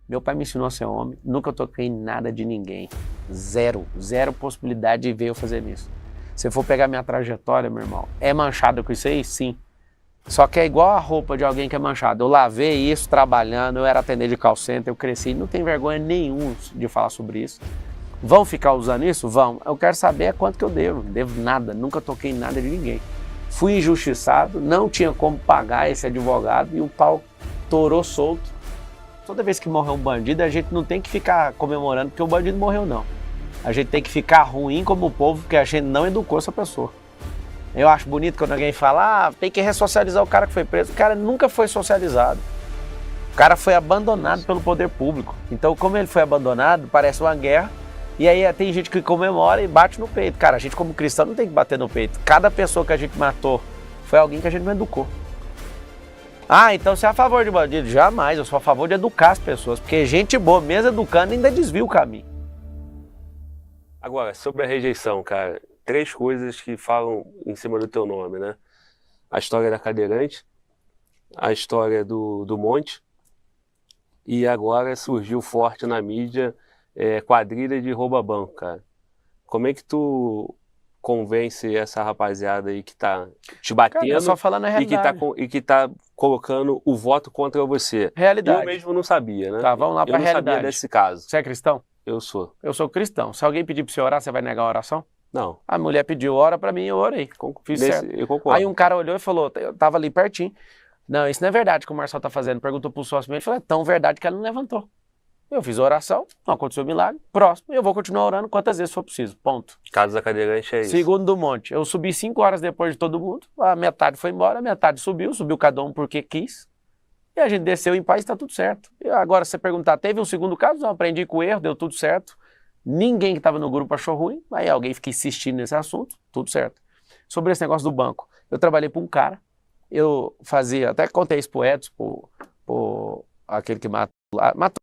Meu pai me ensinou a ser homem, nunca toquei em nada de ninguém. Zero possibilidade de ver eu fazer isso. Se eu for pegar minha trajetória, meu irmão, é manchado com isso aí? Sim. Só que é igual a roupa de alguém que é manchado. Eu lavei isso trabalhando, eu era atendente de call center, eu cresci, não tem vergonha nenhuma de falar sobre isso. Vão ficar usando isso? Vão. Eu quero saber quanto que eu devo. Não devo nada, nunca toquei em nada de ninguém. Fui injustiçado, não tinha como pagar esse advogado e o pau torou solto. Toda vez que morreu um bandido, a gente não tem que ficar comemorando porque o bandido morreu, não. A gente tem que ficar ruim como povo porque a gente não educou essa pessoa. Eu acho bonito quando alguém fala, tem que ressocializar o cara que foi preso. O cara nunca foi socializado. O cara foi abandonado pelo poder público. Então, como ele foi abandonado, parece uma guerra. E aí tem gente que comemora e bate no peito. Cara, a gente como cristão não tem que bater no peito. Cada pessoa que a gente matou foi alguém que a gente não educou. Ah, então você é a favor de bandido? Jamais, eu sou a favor de educar as pessoas. Porque gente boa, mesmo educando, ainda desvia o caminho. Agora, sobre a rejeição, cara, 3 coisas que falam em cima do teu nome, né? A história da cadeirante, a história do Monte, e agora surgiu forte na mídia quadrilha de rouba-banco, cara. Como é que tu convence essa rapaziada aí que tá te batendo, cara, só falando a realidade, e que tá colocando o voto contra você? Realidade. Eu mesmo não sabia, né? Tá, vamos lá pra realidade. Eu não sabia desse caso. Você é cristão? Eu sou. Eu sou cristão. Se alguém pedir pra você orar, você vai negar a oração? Não. A mulher pediu ora pra mim, eu orei. Fiz certo. Eu concordo. Aí um cara olhou e falou, eu tava ali pertinho. Não, isso não é verdade que o Marcelo tá fazendo. Perguntou pro sócio meu, ele falou, é tão verdade que ela não levantou. Eu fiz a oração, não aconteceu milagre, próximo, eu vou continuar orando quantas vezes for preciso, ponto. Caso da cadeirante é isso. Segundo do monte, eu subi 5 horas depois de todo mundo, a metade foi embora, a metade subiu cada um porque quis, e a gente desceu em paz e tá tudo certo. E agora, se você perguntar, teve um segundo caso? Não, aprendi com o erro, deu tudo certo. Ninguém que estava no grupo achou ruim, aí alguém fica insistindo nesse assunto, tudo certo. Sobre esse negócio do banco, eu trabalhei para um cara, eu fazia, até contei isso pro Edson, pro aquele que matou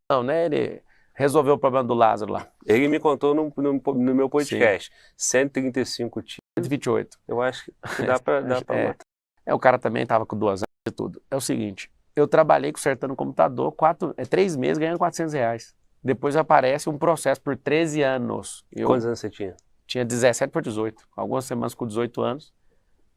não, né, ele resolveu o problema do Lázaro lá. Ele me contou no meu podcast, sim. 135 tiros. 128. Eu acho que dá pra matar. O cara também tava com 2 anos e tudo. É o seguinte, eu trabalhei consertando o computador 3 meses ganhando R$400. Depois aparece um processo por 13 anos. Quantos anos você tinha? Tinha 17 por 18. Algumas semanas com 18 anos.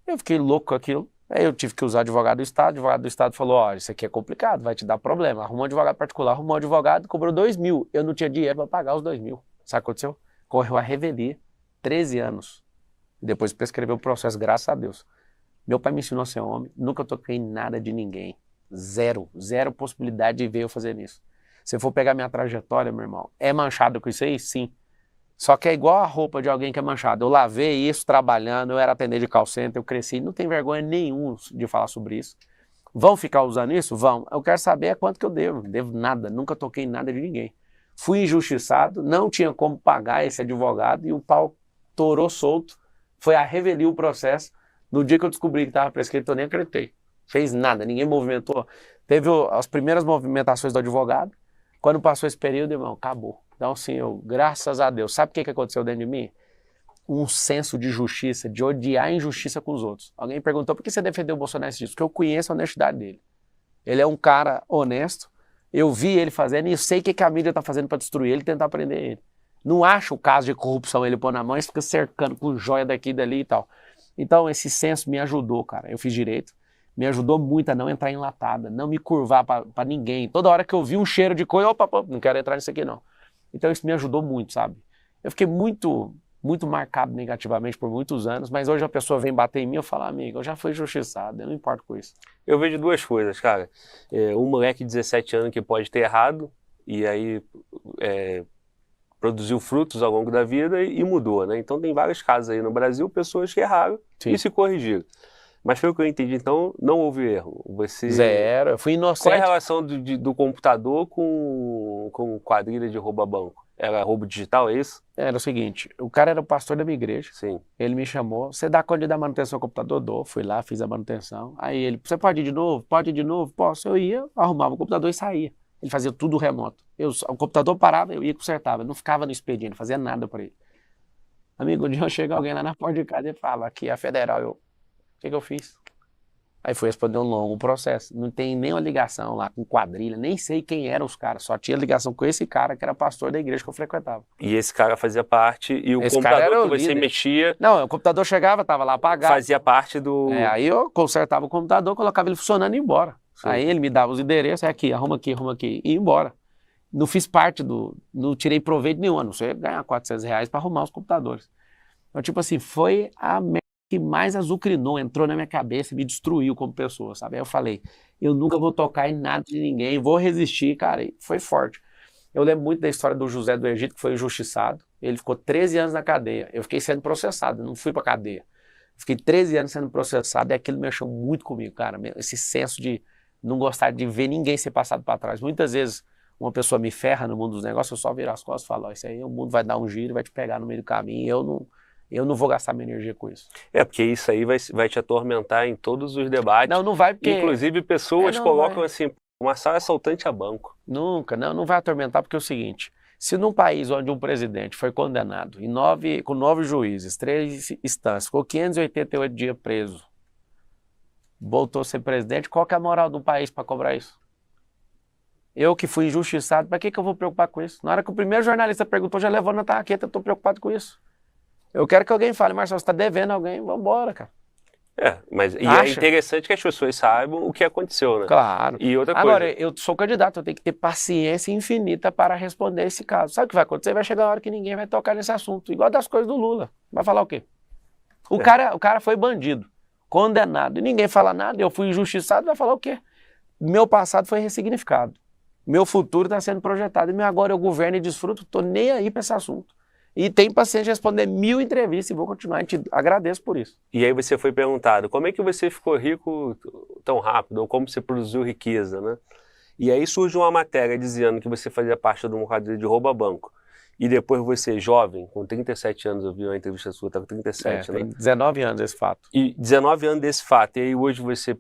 Eu fiquei louco com aquilo. Aí eu tive que usar advogado do Estado falou, ó, isso aqui é complicado, vai te dar problema. Arrumou um advogado particular, arrumou um advogado, cobrou 2.000. Eu não tinha dinheiro para pagar os 2.000. Sabe o que aconteceu? Correu a revelia, 13 anos. Depois prescreveu o processo, graças a Deus. Meu pai me ensinou a ser homem, nunca toquei em nada de ninguém. Zero possibilidade de ver eu fazer isso. Se eu for pegar minha trajetória, meu irmão, é manchado com isso aí? Sim. Só que é igual a roupa de alguém que é manchado. Eu lavei isso trabalhando, eu era atendente de call center, eu cresci, não tem vergonha nenhuma de falar sobre isso. Vão ficar usando isso? Vão. Eu quero saber quanto que eu devo. Não devo nada, nunca toquei em nada de ninguém. Fui injustiçado, não tinha como pagar esse advogado e o pau torou solto. Foi a revelia o processo. No dia que eu descobri que estava prescrito, eu nem acreditei. Fez nada, ninguém movimentou. Teve as primeiras movimentações do advogado. Quando passou esse período, irmão, acabou. Então, assim, graças a Deus, sabe o que aconteceu dentro de mim? Um senso de justiça, de odiar a injustiça com os outros. Alguém perguntou, por que você defendeu o Bolsonaro disso? Porque eu conheço a honestidade dele. Ele é um cara honesto, eu vi ele fazendo e eu sei o que a mídia está fazendo para destruir ele e tentar prender ele. Não acho o caso de corrupção ele pôr na mão e fica cercando com joia daqui e dali e tal. Então, esse senso me ajudou, cara. Eu fiz direito. Me ajudou muito a não entrar enlatada, não me curvar para ninguém. Toda hora que eu vi um cheiro de coisa, opa, não quero entrar nisso aqui não. Então isso me ajudou muito, sabe? Eu fiquei muito marcado negativamente por muitos anos, mas hoje a pessoa vem bater em mim e eu falo, amigo, eu já fui injustiçado, eu não importo com isso. Eu vejo 2 coisas, cara. Um moleque de 17 anos que pode ter errado e aí produziu frutos ao longo da vida e mudou, né? Então tem vários casos aí no Brasil, pessoas que erraram e se corrigiram. Mas pelo que eu entendi, então, não houve erro. Zero, eu fui inocente. Qual é a relação do computador com quadrilha de rouba-banco? Era roubo digital, é isso? Era o seguinte, o cara era o pastor da minha igreja. Sim. Ele me chamou, você dá conta de dar manutenção ao computador? Dou. Fui lá, fiz a manutenção. Aí ele, você pode ir de novo? Pode ir de novo? Posso. Eu ia, arrumava o computador e saía. Ele fazia tudo remoto. O computador parava, eu ia e consertava. Eu não ficava no expediente, não fazia nada para ele. Amigo, um dia chega alguém lá na porta de casa e fala, aqui é a federal. O que eu fiz? Aí fui responder um longo processo. Não tem nenhuma ligação lá com quadrilha, nem sei quem eram os caras. Só tinha ligação com esse cara que era pastor da igreja que eu frequentava. E esse cara fazia parte, e o Esse cara era computador o que você líder. mexia Não, o computador chegava, tava lá apagado. fazia parte do... Aí eu consertava o computador, colocava ele funcionando e ia embora. Sim. Aí ele me dava os endereços, arruma aqui, e ia embora. Não fiz parte não tirei proveito nenhum, a não ser ganhar R$400 para arrumar os computadores. Então, tipo assim, foi a merda que mais azucrinou, entrou na minha cabeça e me destruiu como pessoa, sabe? Aí eu falei, eu nunca vou tocar em nada de ninguém, vou resistir, cara, e foi forte. Eu lembro muito da história do José do Egito, que foi injustiçado, ele ficou 13 anos na cadeia, eu fiquei sendo processado, não fui pra cadeia. Fiquei 13 anos sendo processado e aquilo mexeu muito comigo, cara, esse senso de não gostar de ver ninguém ser passado para trás. Muitas vezes uma pessoa me ferra no mundo dos negócios, eu só viro as costas e falo, ó, isso aí o mundo vai dar um giro, vai te pegar no meio do caminho, e eu não vou gastar minha energia com isso. Porque isso aí vai te atormentar em todos os debates. Não vai porque... Inclusive pessoas colocam assim, uma sala assaltante a banco. Nunca, não vai atormentar porque é o seguinte, se num país onde um presidente foi condenado com 9 juízes, 3 instâncias, ficou 588 dias preso, voltou a ser presidente, qual que é a moral do país para cobrar isso? Eu que fui injustiçado, para que eu vou preocupar com isso? Na hora que o primeiro jornalista perguntou, já levou na tarraqueta, eu estou preocupado com isso. Eu quero que alguém fale, Marcelo, você está devendo alguém, vamos embora, cara. Mas é interessante que as pessoas saibam o que aconteceu, né? Claro. E outra coisa... Agora, eu sou candidato, eu tenho que ter paciência infinita para responder esse caso. Sabe o que vai acontecer? Vai chegar a hora que ninguém vai tocar nesse assunto, igual das coisas do Lula. Vai falar o quê? O cara foi bandido, condenado, e ninguém fala nada, eu fui injustiçado, vai falar o quê? Meu passado foi ressignificado. Meu futuro está sendo projetado, e agora eu governo e desfruto, estou nem aí para esse assunto. E tenho paciência de responder 1000 entrevistas e vou continuar, e te agradeço por isso. E aí você foi perguntado, como é que você ficou rico tão rápido, ou como você produziu riqueza, né? E aí surge uma matéria dizendo que você fazia parte de uma quadrilha de rouba-banco. E depois você, jovem, com 37 anos, eu vi uma entrevista sua, estava com 37, né? Tem 19 anos esse fato. E 19 anos desse fato, e aí hoje você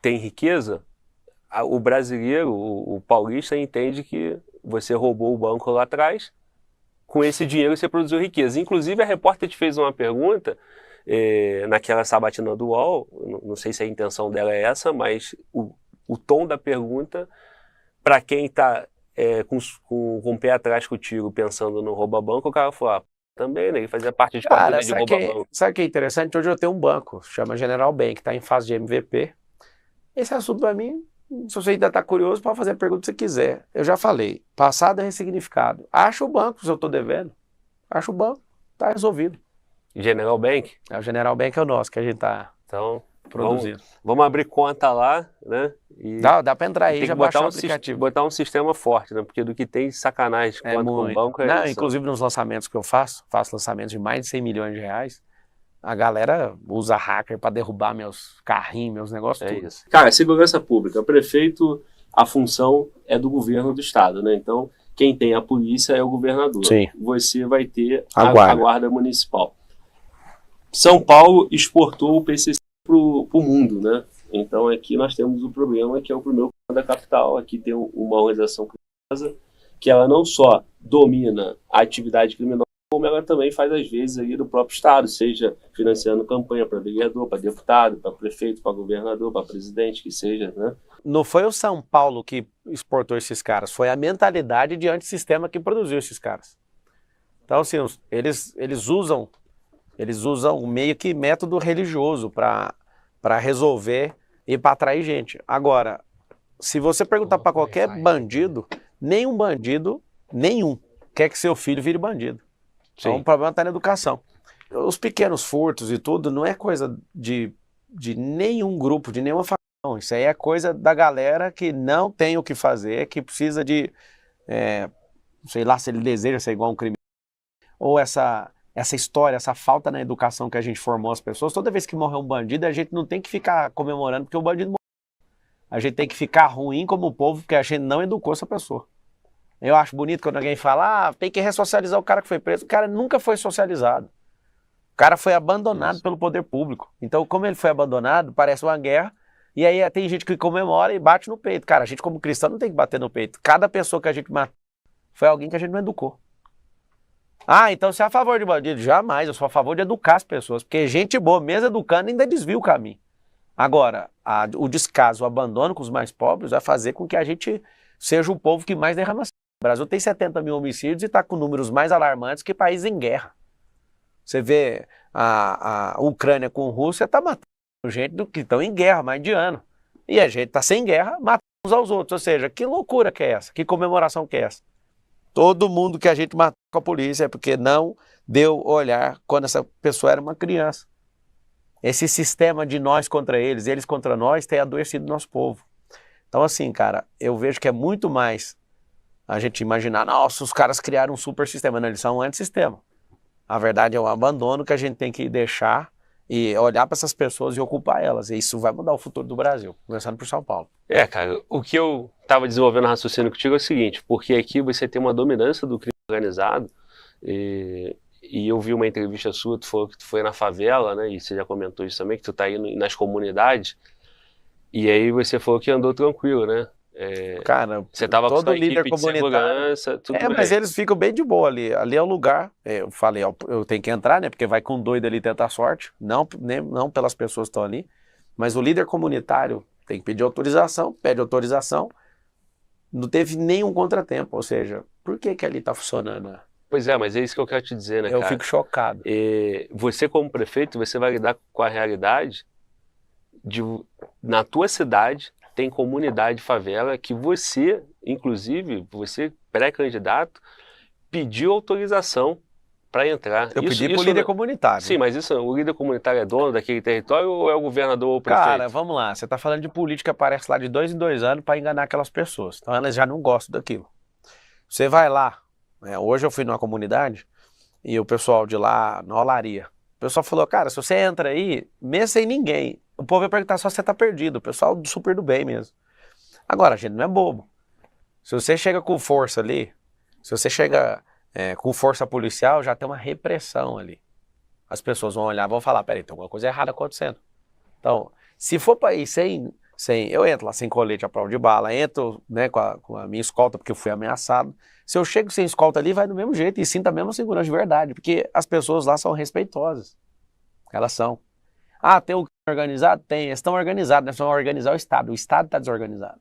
tem riqueza, o brasileiro, o paulista, entende que você roubou o banco lá atrás, com esse dinheiro você produziu riqueza. Inclusive a repórter te fez uma pergunta, naquela sabatina do UOL, não sei se a intenção dela é essa, mas o tom da pergunta, para quem está com o pé atrás contigo, pensando no rouba-banco, o cara falou, também, né? Ele fazia parte de quadrilha de rouba-banco. Sabe o que é interessante? Hoje eu tenho um banco, chama General Bank, que está em fase de MVP. Esse assunto para mim, se você ainda está curioso, pode fazer a pergunta que você quiser. Eu já falei, passado é ressignificado. Acha o banco se eu estou devendo. Acha o banco, está resolvido. General Bank? O General Bank é o nosso, que a gente está produzindo. Vamos abrir conta lá, né? E dá para entrar aí, já baixar o aplicativo. Botar um sistema forte, né? Porque do que tem sacanagem quanto com o banco isso. Inclusive nos lançamentos que eu faço lançamentos de mais de 100 milhões de reais, a galera usa hacker para derrubar meus carrinhos, meus negócios, tudo. Isso. Cara, segurança pública, o prefeito, a função é do governo do estado, né? Então, quem tem a polícia é o governador. Sim. Você vai ter a guarda municipal. São Paulo exportou o PCC para o mundo, né? Então, aqui nós temos o problema que é o primeiro da capital. Aqui tem uma organização criminosa que ela não só domina a atividade criminosa, como ela também faz, às vezes, aí do próprio estado, seja financiando campanha para vereador, para deputado, para prefeito, para governador, para presidente, que seja, né? Não foi o São Paulo que exportou esses caras, foi a mentalidade de antissistema que produziu esses caras. Então, assim, eles usam meio que método religioso para resolver e para atrair gente. Agora, se você perguntar para qualquer bandido, nenhum quer que seu filho vire bandido. Então, o problema está na educação. Os pequenos furtos e tudo não é coisa de nenhum grupo, de nenhuma facção. Isso aí é coisa da galera que não tem o que fazer, que precisa de, sei lá, se ele deseja ser igual a um criminoso. Ou essa história, essa falta na educação que a gente formou as pessoas. Toda vez que morre um bandido, a gente não tem que ficar comemorando porque o bandido morreu. A gente tem que ficar ruim como povo porque a gente não educou essa pessoa. Eu acho bonito quando alguém fala, tem que ressocializar o cara que foi preso. O cara nunca foi socializado. O cara foi abandonado pelo poder público. Então, como ele foi abandonado, parece uma guerra. E aí tem gente que comemora e bate no peito. Cara, a gente como cristão não tem que bater no peito. Cada pessoa que a gente matou foi alguém que a gente não educou. Então você é a favor de bandido? Jamais, eu sou a favor de educar as pessoas. Porque gente boa, mesmo educando, ainda desvia o caminho. Agora, o descaso, o abandono com os mais pobres vai fazer com que a gente seja o povo que mais derrama sangue. O Brasil tem 70 mil homicídios e está com números mais alarmantes que países em guerra. Você vê a Ucrânia com a Rússia, está matando gente que estão em guerra há mais de ano. E a gente está sem guerra, matando uns aos outros. Ou seja, que loucura que é essa? Que comemoração que é essa? Todo mundo que a gente matou com a polícia é porque não deu olhar quando essa pessoa era uma criança. Esse sistema de nós contra eles contra nós, tem adoecido nosso povo. Então assim, cara, eu vejo que é muito mais a gente imaginar, nossa, os caras criaram um super sistema. Não, eles são um antissistema. A verdade é o abandono que a gente tem que deixar e olhar para essas pessoas e ocupar elas. E isso vai mudar o futuro do Brasil, começando por São Paulo. Cara, o que eu estava desenvolvendo raciocínio contigo é o seguinte, porque aqui você tem uma dominância do crime organizado, e eu vi uma entrevista sua, tu falou que tu foi na favela, né, e você já comentou isso também, que tu tá indo nas comunidades, e aí você falou que andou tranquilo, né? Cara, você tava com todo sua líder equipe de segurança, tudo bem. Mas eles ficam bem de boa ali. Ali é o lugar. Eu falei, ó, eu tenho que entrar, né? Porque vai com um doido ali tentar sorte. Não pelas pessoas que estão ali. Mas o líder comunitário tem que pedir autorização, pede autorização. Não teve nenhum contratempo. Ou seja, por que ali tá funcionando, né? Pois é, mas é isso que eu quero te dizer, né, Eu cara? fico chocado. Você como prefeito, você vai lidar com a realidade na tua cidade tem comunidade favela que você, inclusive, você pré-candidato, pediu autorização para entrar. Eu pedi pro líder comunitário. Sim, mas o líder comunitário é dono daquele território ou é o governador ou o prefeito? Cara, vamos lá, você tá falando de política que aparece lá de 2 em 2 anos para enganar aquelas pessoas. Então elas já não gostam daquilo. Você vai lá, hoje eu fui numa comunidade e o pessoal de lá, na olaria, o pessoal falou, cara, se você entra aí, mesmo sem ninguém, o povo vai perguntar só se você tá perdido, o pessoal super do bem mesmo. Agora, a gente não é bobo. Se você chega com força ali, se você chega com força policial, já tem uma repressão ali. As pessoas vão olhar, vão falar, peraí, tem alguma coisa errada acontecendo. Então, se for para ir eu entro lá sem colete à prova de bala, entro, né, com a minha escolta, porque eu fui ameaçado. Se eu chego sem escolta ali, vai do mesmo jeito e sinto a mesma segurança de verdade, porque as pessoas lá são respeitosas. Elas são. Ah, tem o crime organizado? Tem, eles estão organizados, nós vamos organizar o Estado está desorganizado.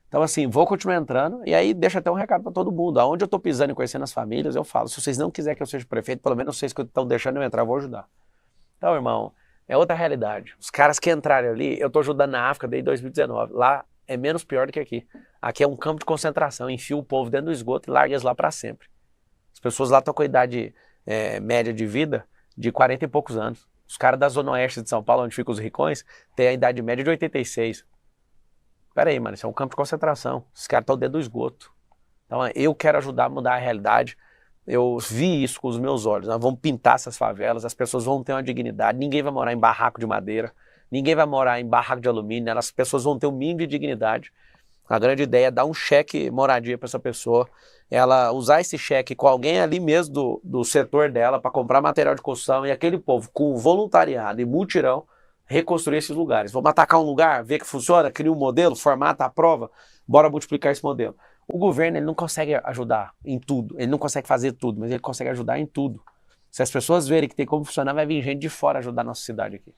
Então assim, vou continuar entrando e aí deixa até um recado para todo mundo. Aonde eu estou pisando e conhecendo as famílias, eu falo, se vocês não quiserem que eu seja prefeito, pelo menos vocês que estão deixando eu entrar, eu vou ajudar. Então, irmão, é outra realidade. Os caras que entrarem ali, eu estou ajudando na África desde 2019. Lá é menos pior do que aqui. Aqui é um campo de concentração, enfia o povo dentro do esgoto e larga eles lá para sempre. As pessoas lá estão com a idade média de vida de 40 e poucos anos. Os caras da Zona Oeste de São Paulo, onde ficam os ricões, têm a idade média de 86. Pera aí, mano, isso é um campo de concentração. Os caras estão dentro do esgoto. Então eu quero ajudar a mudar a realidade. Eu vi isso com os meus olhos. Nós vamos pintar essas favelas, as pessoas vão ter uma dignidade. Ninguém vai morar em barraco de madeira, ninguém vai morar em barraco de alumínio. As pessoas vão ter um mínimo de dignidade. A grande ideia é dar um cheque moradia para essa pessoa, ela usar esse cheque com alguém ali mesmo do setor dela para comprar material de construção e aquele povo com voluntariado e mutirão reconstruir esses lugares. Vamos atacar um lugar, ver que funciona, cria um modelo, formata a prova, bora multiplicar esse modelo. O governo ele não consegue ajudar em tudo, ele não consegue fazer tudo, mas ele consegue ajudar em tudo. Se as pessoas verem que tem como funcionar, vai vir gente de fora ajudar a nossa cidade aqui.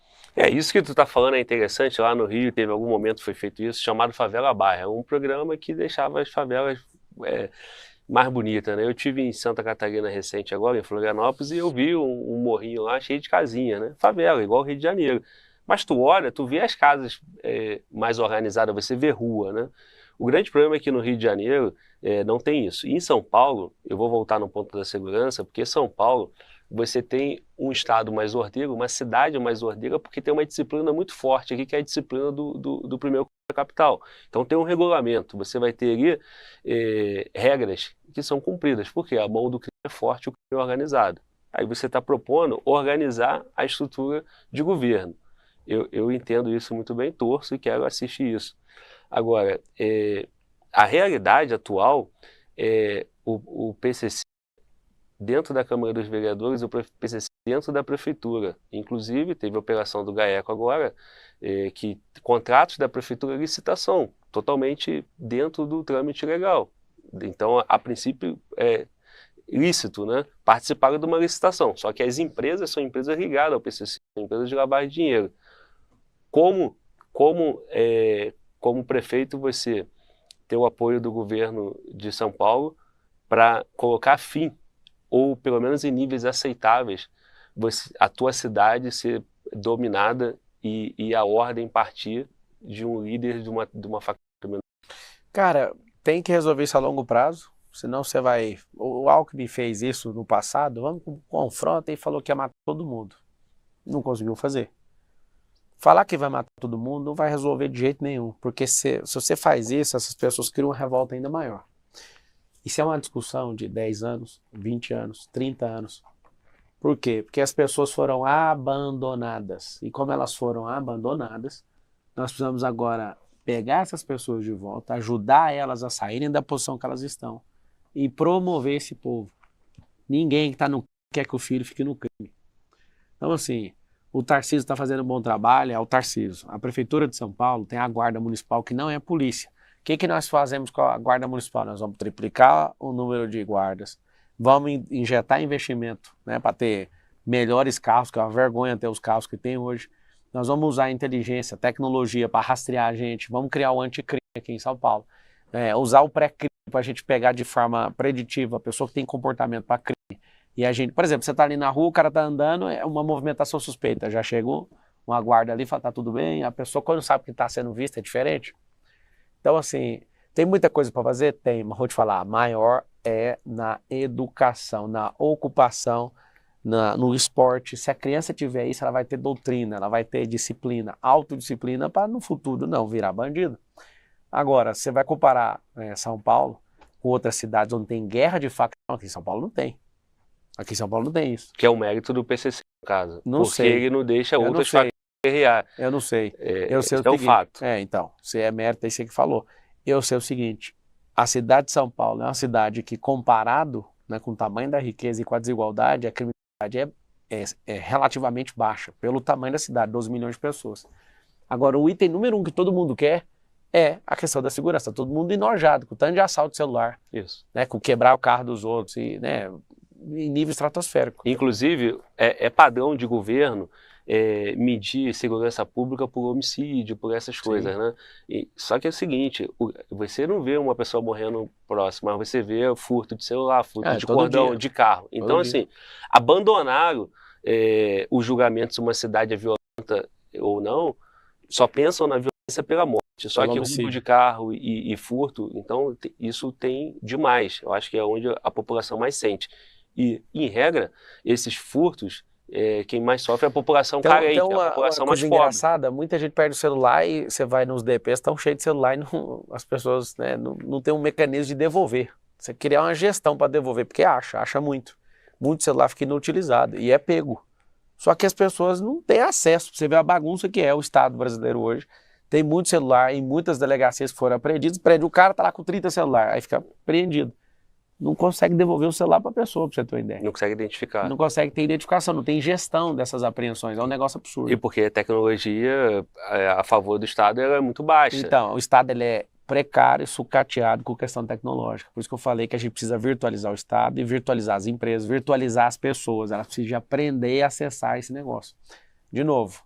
Isso que tu tá falando é interessante. Lá no Rio teve algum momento que foi feito isso, chamado Favela Bairro. É um programa que deixava as favelas mais bonitas, né? Eu tive em Santa Catarina recente agora, em Florianópolis, e eu vi um morrinho lá cheio de casinha, né? Favela, igual o Rio de Janeiro. Mas tu olha, tu vê as casas mais organizadas, você vê rua, né? O grande problema é que no Rio de Janeiro não tem isso. E em São Paulo, eu vou voltar no ponto da segurança, porque São Paulo você tem um estado mais ordeiro, uma cidade mais ordeira, porque tem uma disciplina muito forte aqui, que é a disciplina do primeiro da capital. Então tem um regulamento, você vai ter ali regras que são cumpridas, porque a mão do crime é forte, o crime é organizado. Aí você está propondo organizar a estrutura de governo. Eu entendo isso muito bem, torço e quero assistir isso. Agora, a realidade atual o PCC dentro da Câmara dos Vereadores e o PCC dentro da Prefeitura. Inclusive, teve a operação do GAECO agora, que contratos da Prefeitura licitação, totalmente dentro do trâmite legal. Então, a princípio, é lícito, né? Participaram de uma licitação, só que as empresas são empresas ligadas ao PCC, são empresas de lavagem de dinheiro. Como como prefeito, você ter o apoio do governo de São Paulo para colocar fim, ou pelo menos em níveis aceitáveis, a tua cidade ser dominada e a ordem partir de um líder de uma facção. Cara, tem que resolver isso a longo prazo, senão você vai... O Alckmin fez isso no passado, vamos com confronto e falou que ia matar todo mundo. Não conseguiu fazer. Falar que vai matar todo mundo não vai resolver de jeito nenhum, porque se você faz isso, essas pessoas criam uma revolta ainda maior. Isso é uma discussão de 10 anos, 20 anos, 30 anos. Por quê? Porque as pessoas foram abandonadas. E como elas foram abandonadas, nós precisamos agora pegar essas pessoas de volta, ajudar elas a saírem da posição que elas estão e promover esse povo. Ninguém que está no quer que o filho fique no crime. Então, assim, o Tarcísio está fazendo um bom trabalho, é o Tarcísio. A Prefeitura de São Paulo tem a Guarda Municipal, que não é a polícia. O que nós fazemos com a Guarda Municipal? Nós vamos triplicar o número de guardas, vamos injetar investimento, né, para ter melhores carros, que é uma vergonha ter os carros que tem hoje. Nós vamos usar inteligência, tecnologia para rastrear a gente, vamos criar o anticrime aqui em São Paulo. Usar o pré-crime para a gente pegar de forma preditiva a pessoa que tem comportamento para crime. E a gente, por exemplo, você está ali na rua, o cara está andando, é uma movimentação suspeita, já chegou uma guarda ali, fala, tá tudo bem, a pessoa quando sabe que está sendo vista é diferente. Então, assim, tem muita coisa para fazer? Tem, mas vou te falar, a maior é na educação, na ocupação, no esporte. Se a criança tiver isso, ela vai ter doutrina, ela vai ter disciplina, autodisciplina para no futuro não virar bandido. Agora, você vai comparar São Paulo com outras cidades onde tem guerra de facção, aqui em São Paulo não tem. Aqui em São Paulo não tem isso. Que é o mérito do PCC, no caso. Não porque sei. ele não deixa Eu outras não sei. facções guerrear. Eu não sei. Eu sei o é um seguinte. fato. Então, se é mérito, é isso que falou. Eu sei o seguinte, a cidade de São Paulo é uma cidade que, comparado, né, com o tamanho da riqueza e com a desigualdade, a criminalidade é relativamente baixa, pelo tamanho da cidade, 12 milhões de pessoas. Agora, o item número 1 que todo mundo quer é a questão da segurança. Todo mundo enojado com o tanto de assalto de celular, Isso. né, com quebrar o carro dos outros, e, né, em nível estratosférico. Inclusive, é padrão de governo medir segurança pública por homicídio, por essas coisas, né? Só que é o seguinte, você não vê uma pessoa morrendo próxima, mas você vê furto de celular, furto de cordão, dia. de carro. Então, assim, abandonaram os julgamentos se uma cidade é violenta ou não, só pensam na violência pela morte. Só que roubo de carro e furto, então isso tem demais. Eu acho que é onde a população mais sente. E, em regra, esses furtos, quem mais sofre é a população carente, a população mais pobre. Engraçada, muita gente perde o celular e você vai nos DPs, estão cheios de celular e as pessoas, né, não tem um mecanismo de devolver. Você criar uma gestão para devolver, porque acha muito. Muito celular fica inutilizado e é pego. Só que as pessoas não têm acesso. Você vê a bagunça que é o Estado brasileiro hoje. Tem muito celular em muitas delegacias que foram apreendidos. O cara está lá com 30 celulares, aí fica apreendido. Não consegue devolver o celular para a pessoa, para você ter uma ideia. Não consegue identificar. Não consegue ter identificação, não tem gestão dessas apreensões, é um negócio absurdo. E porque a tecnologia a favor do Estado ela é muito baixa. Então, o Estado ele é precário, sucateado com questão tecnológica. Por isso que eu falei que a gente precisa virtualizar o Estado e virtualizar as empresas, virtualizar as pessoas. Elas precisam aprender a acessar esse negócio. De novo,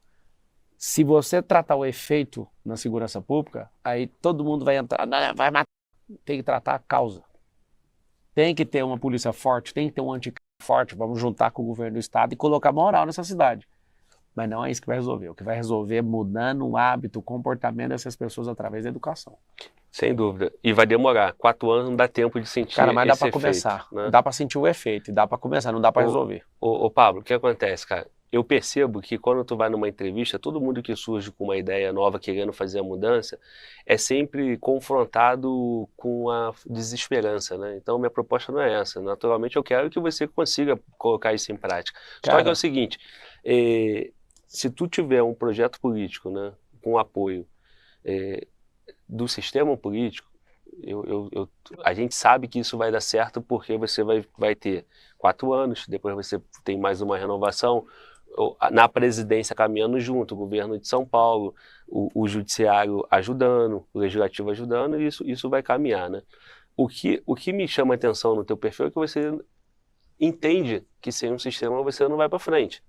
se você tratar o efeito na segurança pública, aí todo mundo vai entrar, vai matar. Tem que tratar a causa. Tem que ter uma polícia forte, tem que ter um anticrime forte, vamos juntar com o governo do Estado e colocar moral nessa cidade. Mas não é isso que vai resolver. O que vai resolver é mudando o hábito, o comportamento dessas pessoas através da educação. Sem dúvida. E vai demorar. 4 anos não dá tempo de sentir esse efeito. Cara, mas dá para começar. Né? Dá para sentir o efeito, dá para começar, não dá para resolver. Ô Pablo, o que acontece, cara? Eu percebo que quando tu vai numa entrevista, todo mundo que surge com uma ideia nova, querendo fazer a mudança, é sempre confrontado com a desesperança, né? Então, minha proposta não é essa. Naturalmente, eu quero que você consiga colocar isso em prática. Só que é o seguinte, se tu tiver um projeto político, né, com apoio do sistema político, a gente sabe que isso vai dar certo porque você vai ter 4 anos, depois você tem mais uma renovação, na presidência caminhando junto, o governo de São Paulo, o judiciário ajudando, o legislativo ajudando, e isso vai caminhar, né? O que me chama a atenção no teu perfil é que você entende que sem um sistema você não vai para frente.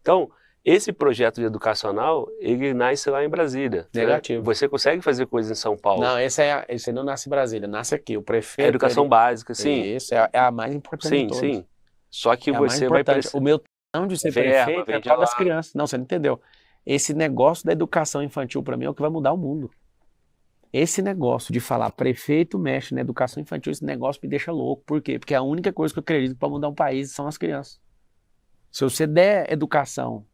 Então, Esse projeto educacional, ele nasce lá em Brasília. Negativo. Né? Você consegue fazer coisas em São Paulo. Não, esse aí não nasce em Brasília, nasce aqui. O prefeito... É educação básica, sim. Isso, é a mais importante de todas. Sim. Só que É a mais você vai importante. precisar... O meu não de ser prefeito é por causa das crianças. Não, você não entendeu. Esse negócio da educação infantil, para mim, é o que vai mudar o mundo. Esse negócio de falar prefeito mexe na educação infantil, esse negócio me deixa louco. Por quê? Porque a única coisa que eu acredito para mudar um país são as crianças. Se você der educação,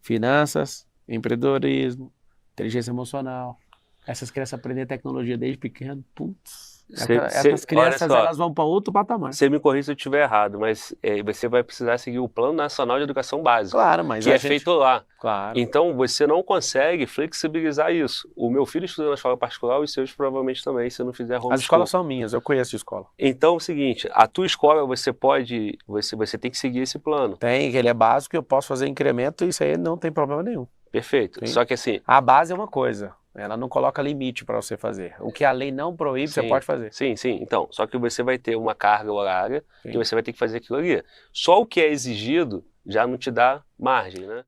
finanças, empreendedorismo, inteligência emocional, essas crianças aprendem tecnologia desde pequeno, putz, essas crianças elas vão para outro patamar. Você me corrija se eu estiver errado, mas você vai precisar seguir o Plano Nacional de Educação Básica. Claro, mas que feito lá. Claro. Então você não consegue flexibilizar isso. O meu filho estuda na escola particular, os seus provavelmente também, se não fizer homeschool. As escolas são minhas, eu conheço a escola. Então é o seguinte, a tua escola você tem que seguir esse plano. Tem, ele é básico, eu posso fazer incremento e isso aí não tem problema nenhum. Perfeito. Sim. Só que assim... A base é uma coisa, ela não coloca limite para você fazer. O que a lei não proíbe, você pode fazer. Sim. Então, só que você vai ter uma carga horária e você vai ter que fazer aquilo ali. Só o que é exigido já não te dá margem, né?